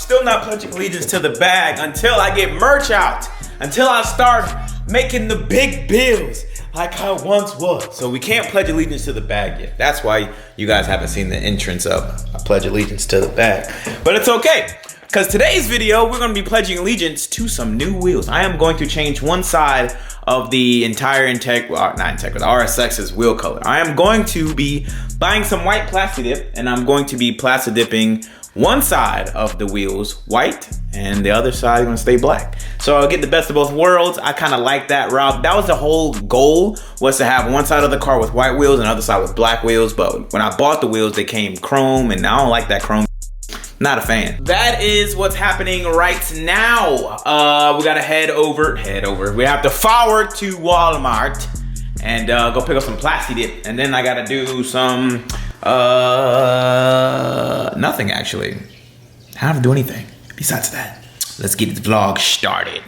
still not pledging allegiance to the bag until I get merch out. Until I start making the big bills like I once was. So we can't pledge allegiance to the bag yet. That's why you guys haven't seen the entrance of I pledge allegiance to the bag. But it's okay, because today's video, we're gonna be pledging allegiance to some new wheels. I am going to change one side of the entire the RSX's wheel color. I am going to be buying some white plasti dip, and I'm going to be plasti dipping one side of the wheels white and the other side is gonna stay black. So I'll get the best of both worlds. I kind of like that route. That was the whole goal, was to have one side of the car with white wheels and the other side with black wheels. But when I bought the wheels, they came chrome, and I don't like that chrome. Not a fan. That is what's happening right now. We gotta head over. We have to forward to Walmart and go pick up some plasti dip. And then I gotta do some, nothing actually. I don't have to do anything besides that. Let's get the vlog started.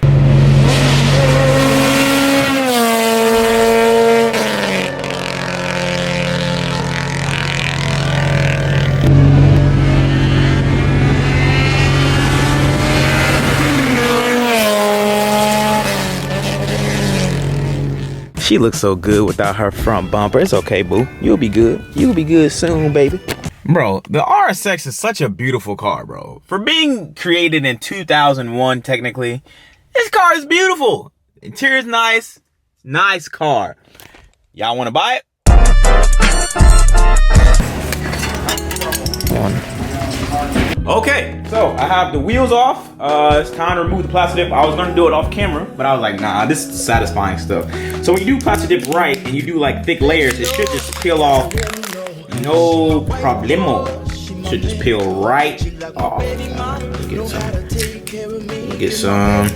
She looks so good without her front bumper. It's okay, boo. You'll be good. You'll be good soon, baby. Bro, the RSX is such a beautiful car, bro. For being created in 2001, technically, this car is beautiful. Interior's nice. Nice car. Y'all want to buy it? Okay, so I have the wheels off. It's time to remove the plasti dip. I was gonna do it off camera, but I was like, nah, this is satisfying stuff. So when you do plasti dip right and you do like thick layers, it should just peel off, no problemo. It should just peel right off. Get some.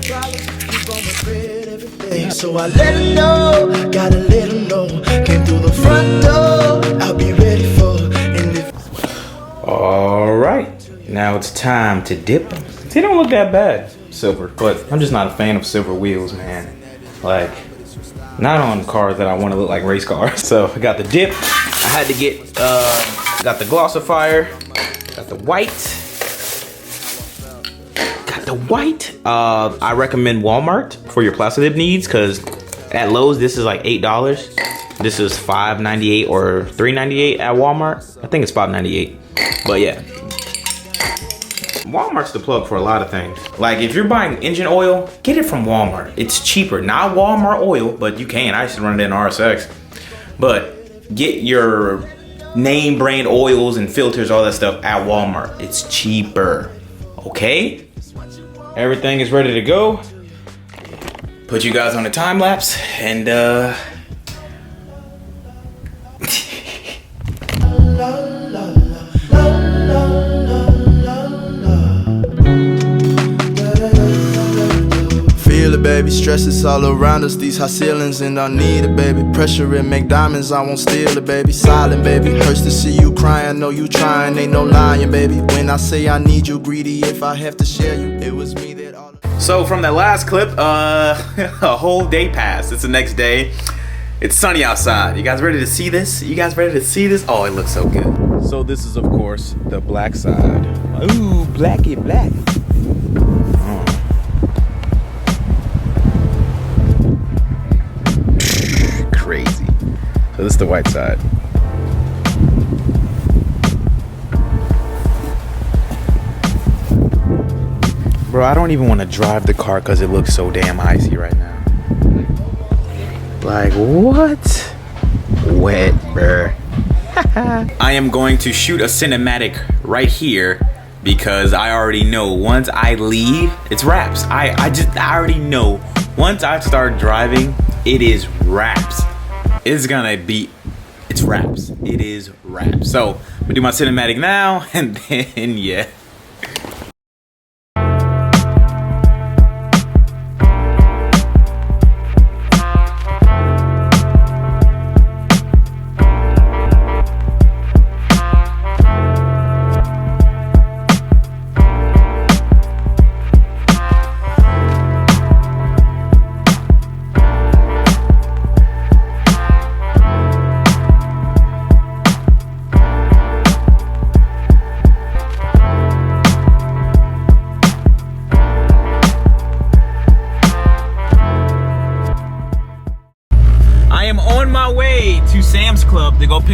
So I let her know, gotta let her know. Came through the front door, I'll be ready for. All right. Now it's time to dip them. They don't look that bad, silver, but I'm just not a fan of silver wheels, man. Like, not on cars that I want to look like race cars. So I got the dip. I had to get, got the glossifier, got the white. I recommend Walmart for your plasti dip needs, because at Lowe's, this is like $8. This is $5.98 or $3.98 at Walmart. I think it's $5.98, but yeah. Walmart's the plug for a lot of things. Like if you're buying engine oil, get it from Walmart. It's cheaper. Not Walmart oil, but you can. I used to run it in RSX. But get your name brand oils and filters, all that stuff at Walmart. It's cheaper. Okay? Everything is ready to go. Put you guys on a time lapse and baby, stress is all around us, these high ceilings, and I need it, baby. Pressure it, make diamonds, I won't steal it, baby. Silent, baby, hurts to see you crying, know you trying, ain't no lying, baby. When I say I need you, greedy, if I have to share you, it was me that all. So from that last clip, a whole day passed. It's the next day. It's sunny outside. You guys ready to see this? Oh, it looks so good. So this is, of course, the black side. Ooh, blacky black. So this is the white side. Bro, I don't even want to drive the car because it looks so damn icy right now. Like, what? Wet, bruh. I am going to shoot a cinematic right here because I already know once I leave, it's wraps. I already know once I start driving, it is wraps. It's wraps. It is wraps. So I'm gonna do my cinematic now, and then yeah.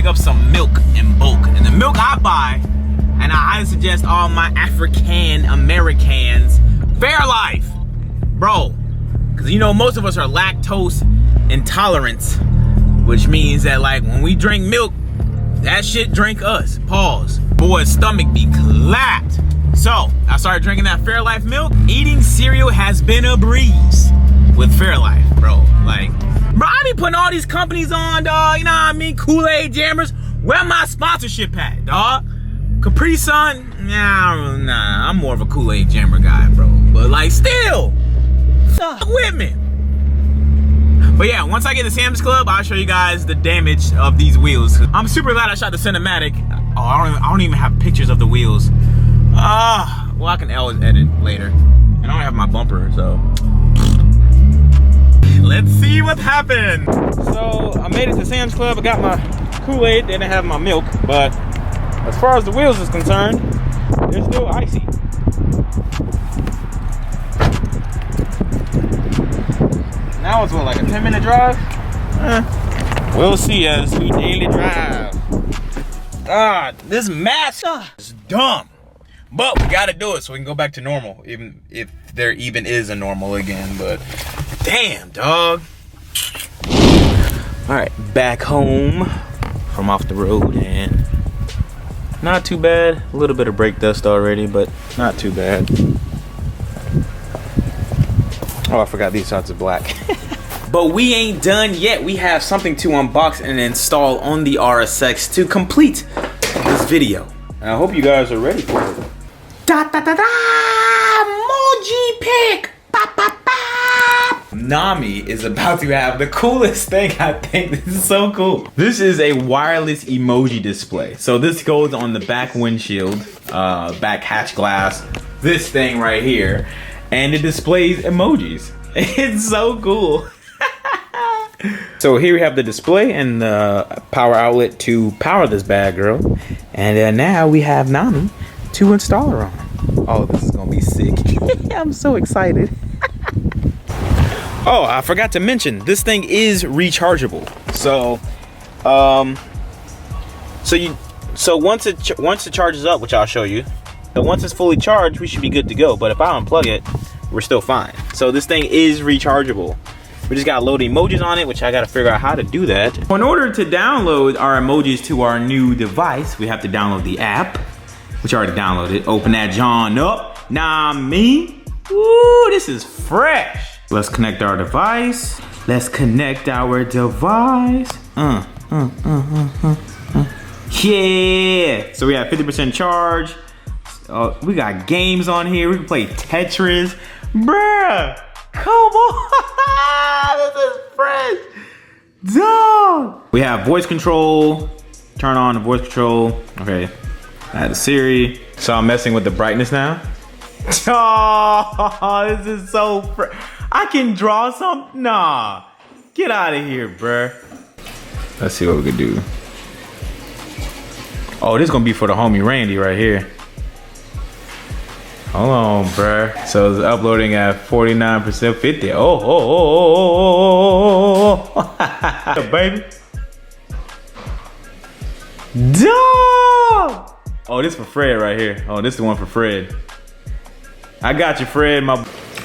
pick up some milk in bulk. And the milk I buy, and I highly suggest all my African Americans, Fairlife, bro. Because you know, most of us are lactose intolerant, which means that like when we drink milk, that shit drink us. Pause. Boy's stomach be clapped. So I started drinking that Fairlife milk. Eating cereal has been a breeze with Fairlife, bro. Like, bro, I be putting all these companies on, dog. You know what I mean? Kool-Aid Jammers. Where my sponsorship at, dog? Capri Sun? Nah, I'm more of a Kool-Aid Jammer guy, bro. But like, still, fuck with me. But yeah, once I get to Sam's Club, I'll show you guys the damage of these wheels. I'm super glad I shot the cinematic. Oh, I don't even have pictures of the wheels. Well, I can always edit later. And I don't have my bumper, so. Let's see what happened. So I made it to Sam's Club. I got my Kool-Aid, didn't have my milk, but as far as the wheels is concerned, they're still icy. Now it's what, like a 10-minute drive? We'll see as we daily drive. This mask is dumb. But we gotta do it so we can go back to normal, even if there even is a normal again. But damn, dog. All right, back home from off the road, and not too bad. A little bit of brake dust already, but not too bad. Oh, I forgot these shots are black. But we ain't done yet. We have something to unbox and install on the RSX to complete this video. And I hope you guys are ready for it. Da da da da! Emoji pick! Ba ba ba! Nami is about to have the coolest thing, I think. This is so cool. This is a wireless emoji display. So this goes on the back windshield, back hatch glass, this thing right here, and it displays emojis. It's so cool. So here we have the display and the power outlet to power this bad girl. And now we have Nami to install her on. Oh, this is gonna be sick. I'm so excited. Oh, I forgot to mention, this thing is rechargeable. So, once it charges up, which I'll show you, but once it's fully charged, we should be good to go. But if I unplug it, we're still fine. So this thing is rechargeable. We just gotta load emojis on it, which I gotta figure out how to do that. In order to download our emojis to our new device, we have to download the app, which I already downloaded. Open that John up. Nah, me. Ooh, this is fresh. Let's connect our device. Let's connect our device. Yeah. So we have 50% charge. We got games on here. We can play Tetris. Bruh, come on. This is fresh. Dog. We have voice control. Turn on the voice control. Okay. I had the Siri. So I'm messing with the brightness now. Oh, this is so fresh. I can draw something. Nah. Get out of here, bruh. Let's see what we can do. Oh, this is gonna be for the homie Randy right here. Hold on, bruh. So it's uploading at 49%, 50. Oh. Baby. Dog. Oh, this for Fred right here. Oh, this is the one for Fred. I got you, Fred.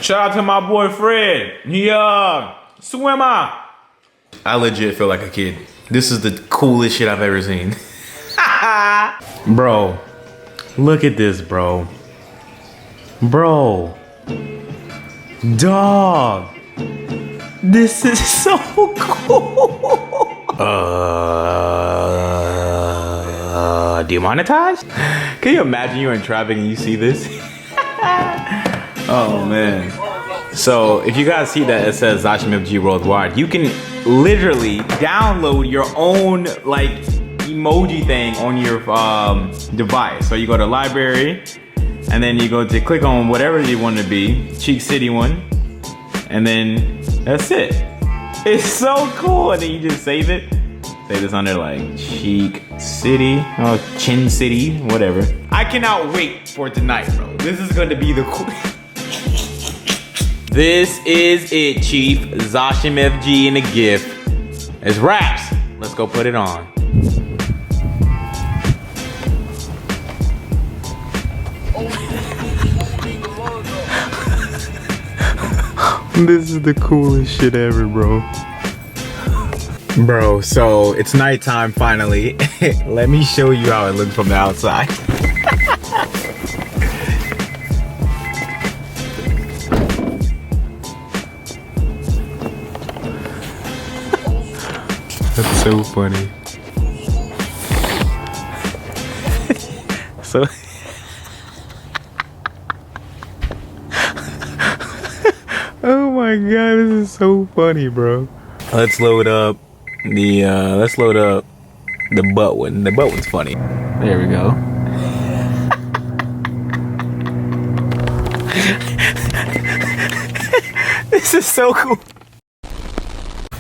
Shout out to my boy Fred. Swimmer. I legit feel like a kid. This is the coolest shit I've ever seen. Bro, look at this, bro. Bro, dog, this is so cool. Demonetized? Can you imagine you're in traffic and you see this? Oh man. So if you guys see that it says Zosh MFG Worldwide, you can literally download your own like emoji thing on your device. So you go to library, and then you go to click on whatever you want to be, Cheek City one, and then that's it. It's so cool, and then you just save it. Say this under like Cheek City, or Chin City, whatever. I cannot wait for tonight, bro. This is going to be the cool. This is it, Chief. Zosh MFG in a gift. It's wraps. Let's go put it on. This is the coolest shit ever, bro. Bro, so it's nighttime finally. Let me show you how it looks from the outside. That's so funny. So oh my god, this is so funny, bro. Let's load up the butt one. The butt one's funny. There we go. This is so cool.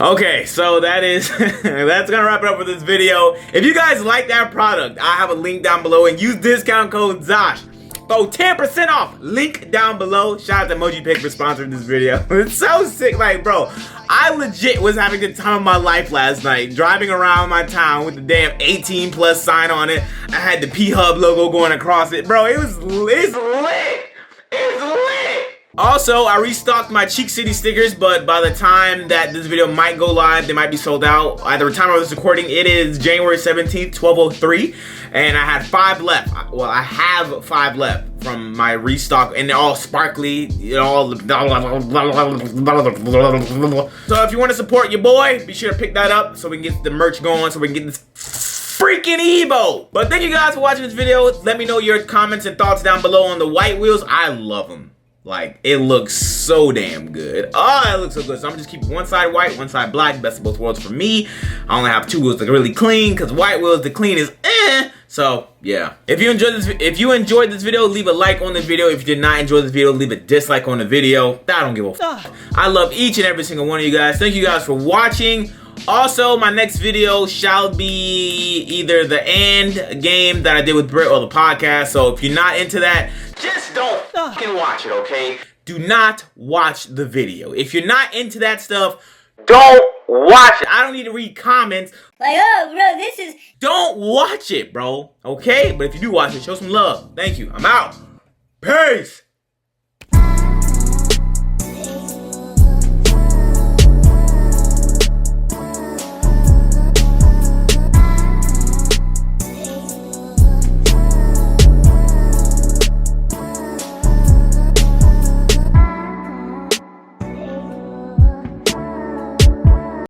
Okay, so that's gonna wrap it up for this video. If you guys like that product, I have a link down below, and use discount code Zosh. Throw 10% off. Link down below. Shout out to Emoji Pick for sponsoring this video. It's so sick, like, bro. I legit was having the time of my life last night, driving around my town with the damn 18+ sign on it. I had the P-Hub logo going across it, bro. It's lit. It's lit. Also, I restocked my Cheek City stickers, but by the time that this video might go live, they might be sold out. At the time of this recording, it is January 17th, 12:03, and I had 5 left. Well, I have 5 left from my restock, and they're all sparkly, all. So if you want to support your boy, be sure to pick that up so we can get the merch going, so we can get this freaking Evo. But thank you guys for watching this video. Let me know your comments and thoughts down below on the white wheels. I love them. Like, it looks so damn good. Oh, it looks so good. So I'm just keep one side white, one side black. Best of both worlds for me. I only have 2 wheels that are really clean, because white wheels, the clean is eh. So yeah. If you enjoyed this video, leave a like on the video. If you did not enjoy this video, leave a dislike on the video. I don't give a f. I love each and every single one of you guys. Thank you guys for watching. Also, my next video shall be either the end game that I did with Britt or the podcast. So if you're not into that, just don't fucking watch it, okay? Do not watch the video. If you're not into that stuff, don't watch it. I don't need to read comments. Like, oh, bro, this is... Don't watch it, bro. Okay? But if you do watch it, show some love. Thank you. I'm out. Peace.